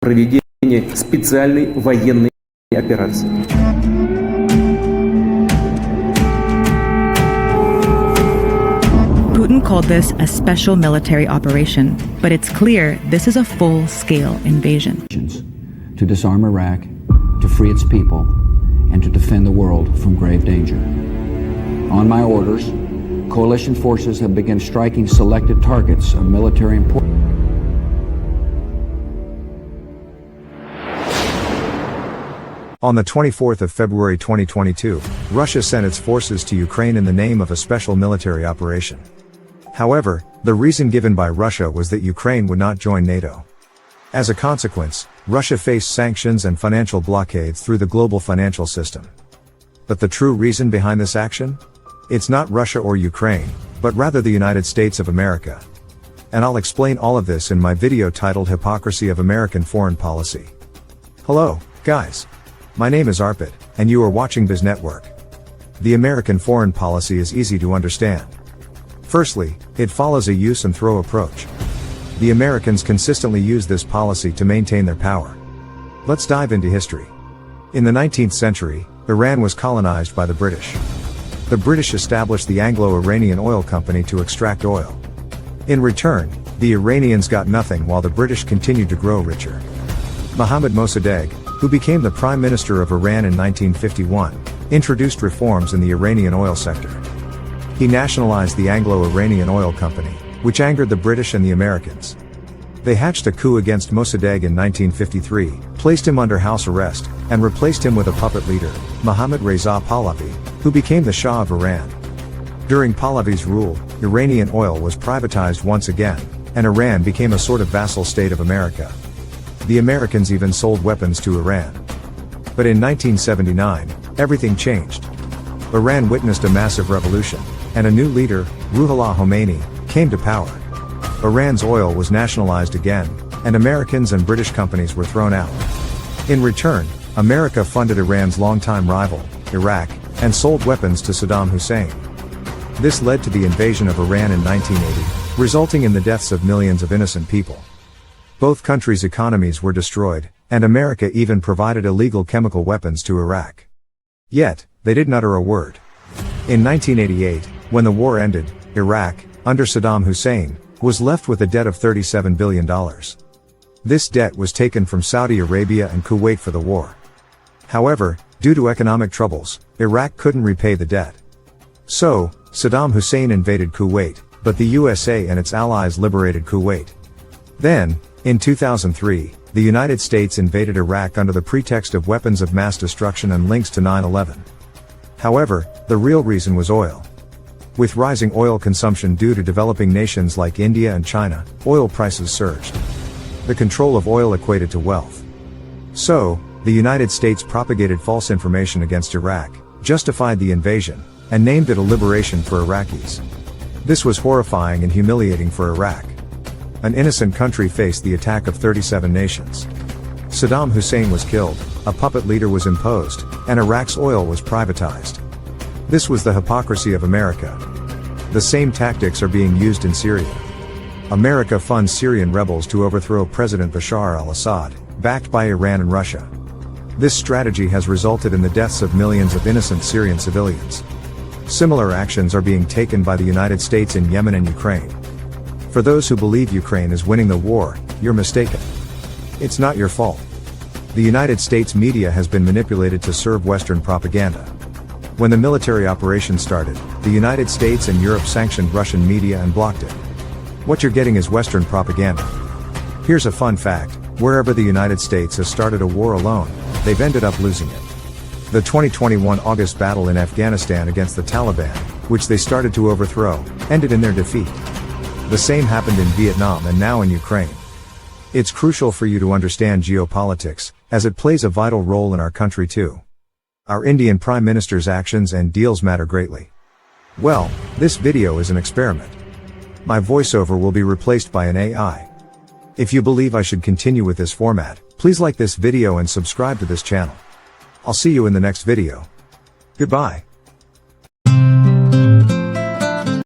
проведения специальной военной операции. Putin called this a special military operation, but it's clear this is a full-scale invasion. To disarm Iraq, to free its people, and to defend the world from grave danger. On my orders, coalition forces have begun striking selected targets of military importance. On the 24th of February 2022, Russia sent its forces to Ukraine in the name of a special military operation. However, the reason given by Russia was that Ukraine would not join NATO. As a consequence, Russia faced sanctions and financial blockades through the global financial system. But the true reason behind this action? It's not Russia or Ukraine, but rather the United States of America. And I'll explain all of this in my video titled Hypocrisy of American Foreign Policy. Hello, guys. My name is Arpit, and you are watching Biz Network. The American foreign policy is easy to understand. Firstly, it follows a use and throw approach. The Americans consistently use this policy to maintain their power. Let's dive into history. In the 19th century, Iran was colonized by the British. The British established the Anglo-Iranian Oil Company to extract oil. In return, the Iranians got nothing while the British continued to grow richer. Mohammad Mossadegh, who became the Prime Minister of Iran in 1951, introduced reforms in the Iranian oil sector. He nationalized the Anglo-Iranian Oil Company, which angered the British and the Americans. They hatched a coup against Mossadegh in 1953, placed him under house arrest, and replaced him with a puppet leader, Mohammad Reza Pahlavi, who became the Shah of Iran. During Pahlavi's rule, Iranian oil was privatized once again, and Iran became a sort of vassal state of America. The Americans even sold weapons to Iran. But in 1979, everything changed. Iran witnessed a massive revolution, and a new leader, Ruhollah Khomeini, came to power. Iran's oil was nationalized again, and Americans and British companies were thrown out. In return, America funded Iran's longtime rival, Iraq, and sold weapons to Saddam Hussein. This led to the invasion of Iran in 1980, resulting in the deaths of millions of innocent people. Both countries' economies were destroyed, and America even provided illegal chemical weapons to Iraq. Yet, they didn't utter a word. In 1988, when the war ended, Iraq, under Saddam Hussein, was left with a debt of $37 billion. This debt was taken from Saudi Arabia and Kuwait for the war. However, due to economic troubles, Iraq couldn't repay the debt. So, Saddam Hussein invaded Kuwait, but the USA and its allies liberated Kuwait. Then, in 2003, the United States invaded Iraq under the pretext of weapons of mass destruction and links to 9/11. However, the real reason was oil. With rising oil consumption due to developing nations like India and China, oil prices surged. The control of oil equated to wealth. So, the United States propagated false information against Iraq, justified the invasion, and named it a liberation for Iraqis. This was horrifying and humiliating for Iraq. An innocent country faced the attack of 37 nations. Saddam Hussein was killed, a puppet leader was imposed, and Iraq's oil was privatized. This was the hypocrisy of America. The same tactics are being used in Syria. America funds Syrian rebels to overthrow President Bashar al-Assad, backed by Iran and Russia. This strategy has resulted in the deaths of millions of innocent Syrian civilians. Similar actions are being taken by the United States in Yemen and Ukraine. For those who believe Ukraine is winning the war, you're mistaken. It's not your fault. The United States media has been manipulated to serve Western propaganda. When the military operation started, the United States and Europe sanctioned Russian media and blocked it. What you're getting is Western propaganda. Here's a fun fact: wherever the United States has started a war alone, they've ended up losing it. The 2021 August battle in Afghanistan against the Taliban, which they started to overthrow, ended in their defeat. The same happened in Vietnam and now in Ukraine. It's crucial for you to understand geopolitics, as it plays a vital role in our country too. Our Indian Prime Minister's actions and deals matter greatly. Well, this video is an experiment. My voiceover will be replaced by an AI. If you believe I should continue with this format, please like this video and subscribe to this channel. I'll see you in the next video. Goodbye.